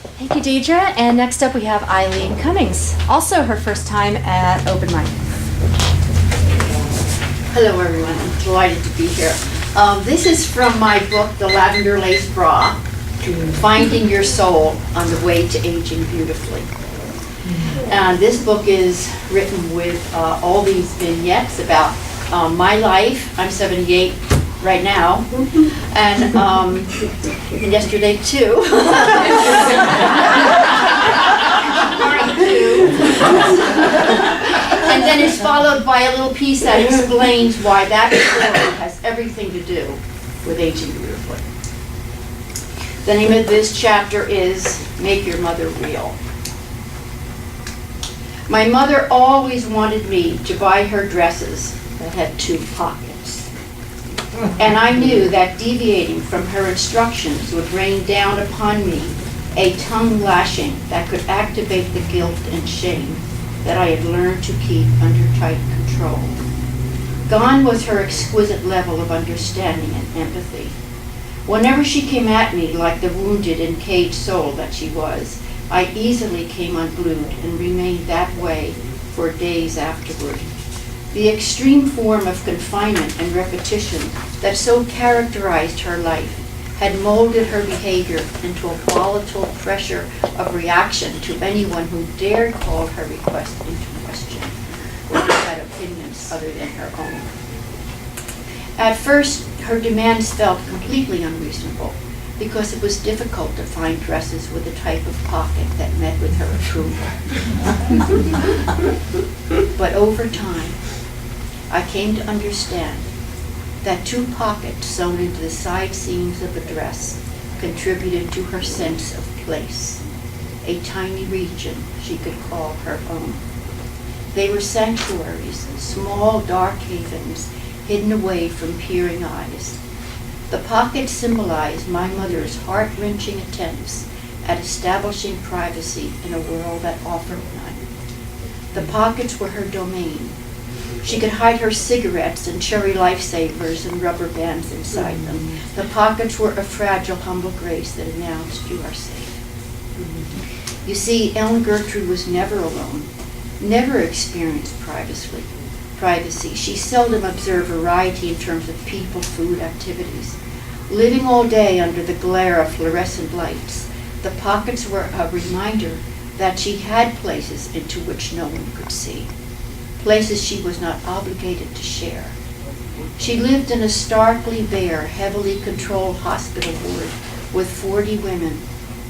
Thank you, Deidre. And next up we have Ilene Cummings, also her first time at Open Mic. Hello everyone, I'm delighted to be here. This is from my book, The Lavender Lace Bra, Finding Your Soul on the Way to Aging Beautifully. And this book is written with all these vignettes about my life. I'm 78 right now, and yesterday too. And then it's followed by a little piece that explains why that story has everything to do with aging beautifully. The name of this chapter is Make Your Mother Real. My mother always wanted me to buy her dresses that had 2 pockets. And I knew that deviating from her instructions would rain down upon me a tongue lashing that could activate the guilt and shame that I had learned to keep under tight control. Gone was her exquisite level of understanding and empathy. Whenever she came at me like the wounded and caged soul that she was, I easily came unglued and remained that way for days afterward. The extreme form of confinement and repetition that so characterized her life had molded her behavior into a volatile pressure of reaction to anyone who dared call her request into question or who had opinions other than her own. At first, her demands felt completely unreasonable because it was difficult to find dresses with a type of pocket that met with her approval. But over time, I came to understand that 2 pockets sewn into the side seams of a dress contributed to her sense of place, a tiny region she could call her own. They were sanctuaries, small dark havens hidden away from peering eyes. The pockets symbolized my mother's heart-wrenching attempts at establishing privacy in a world that offered none. The pockets were her domain. She could hide her cigarettes and cherry lifesavers and rubber bands inside them. The pockets were a fragile, humble grace that announced, "You are safe." You see, Ellen Gertrude was never alone, never experienced privacy. She seldom observed variety in terms of people, food, activities. Living all day under the glare of fluorescent lights, the pockets were a reminder that she had places into which no one could see. Places she was not obligated to share. She lived in a starkly bare, heavily controlled hospital ward with 40 women,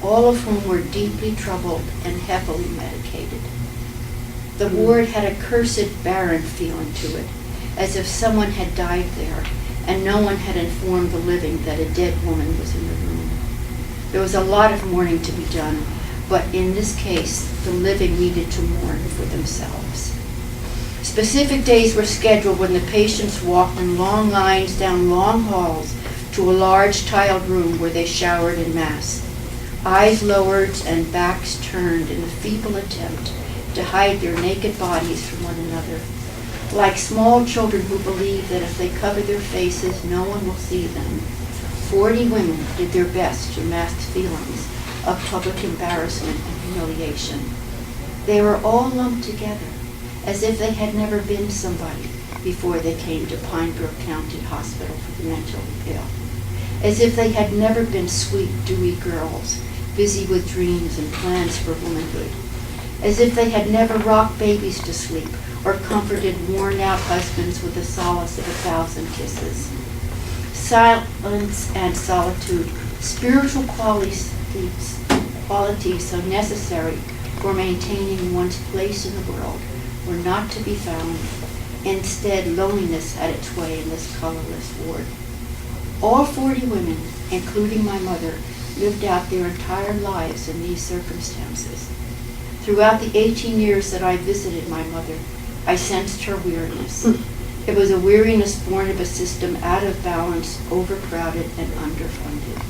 all of whom were deeply troubled and heavily medicated. The ward had a cursed, barren feeling to it, as if someone had died there and no one had informed the living that a dead woman was in the room. There was a lot of mourning to be done, but in this case, the living needed to mourn for themselves. Specific days were scheduled when the patients walked in long lines down long halls to a large tiled room where they showered en masse, eyes lowered and backs turned in a feeble attempt to hide their naked bodies from one another, like small children who believe that if they cover their faces, no one will see them. 40 women did their best to mask feelings of public embarrassment and humiliation. They were all lumped together, as if they had never been somebody before they came to Pine Brook County Hospital for the mentally ill. As if they had never been sweet, dewy girls, busy with dreams and plans for womanhood. As if they had never rocked babies to sleep or comforted worn-out husbands with the solace of 1,000 kisses. Silence and solitude, spiritual qualities so necessary for maintaining one's place in the world, were not to be found. Instead, loneliness had its way in this colorless ward. All 40 women, including my mother, lived out their entire lives in these circumstances. Throughout the 18 years that I visited my mother, I sensed her weariness. It was a weariness born of a system out of balance, overcrowded, and underfunded.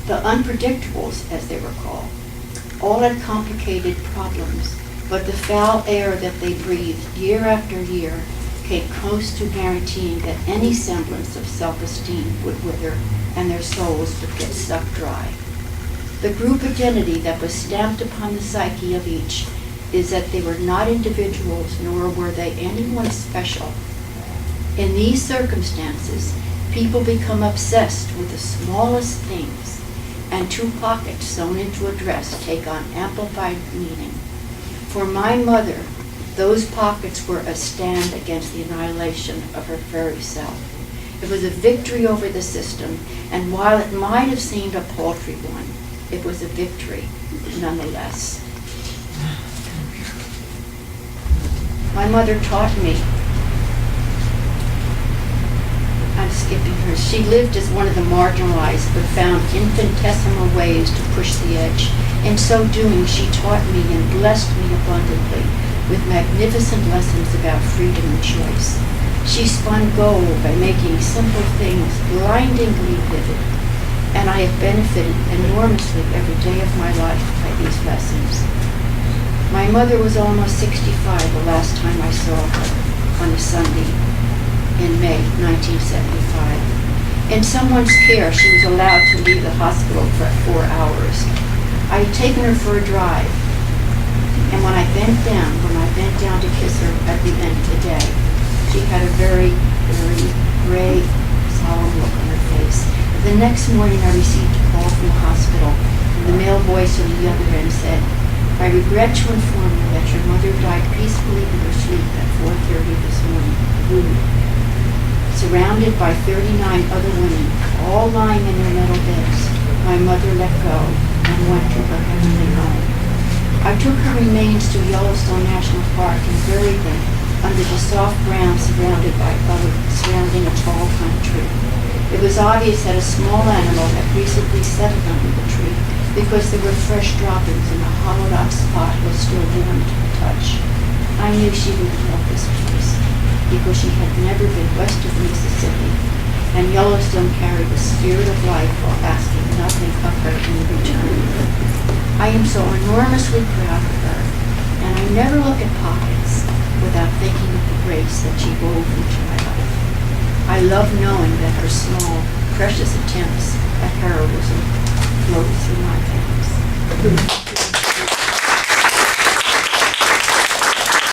The unpredictables, as they were called, all had complicated problems, but the foul air that they breathed year after year came close to guaranteeing that any semblance of self-esteem would wither and their souls would get sucked dry. The group identity that was stamped upon the psyche of each is that they were not individuals, nor were they anyone special. In these circumstances, people become obsessed with the smallest things, and two pockets sewn into a dress take on amplified meaning. For my mother, those pockets were a stand against the annihilation of her very self. It was a victory over the system, and while it might have seemed a paltry one, it was a victory nonetheless. My mother taught me, I'm skipping her, she lived as one of the marginalized, but found infinitesimal ways to push the edge. In so doing, she taught me and blessed me abundantly with magnificent lessons about freedom and choice. She spun gold by making simple things blindingly vivid, and I have benefited enormously every day of my life by these lessons. My mother was almost 65 the last time I saw her, on a Sunday in May 1975. In someone's care, she was allowed to leave the hospital for 4 hours. I had taken her for a drive, and when I bent down to kiss her at the end of the day, she had a very, very gray, solemn look on her face. The next morning, I received a call from the hospital, and the male voice on the other end said, "I regret to inform you that your mother died peacefully in her sleep at 4:30 this morning. Rude." Surrounded by 39 other women, all lying in their metal beds, my mother let go and went to her heavenly home. I took her remains to Yellowstone National Park and buried them under the soft ground surrounding a tall pine tree. It was obvious that a small animal had recently settled under the tree because there were fresh droppings and the hollowed-out spot was still warm to the touch. I knew she would love this place because she had never been west of the Mississippi, and Yellowstone carried the spirit of life while asking nothing of her in return. I am so enormously proud of her, and I never look at pockets without thinking of the grace that she wove into my life. I love knowing that her small, precious attempts at heroism flow through my veins.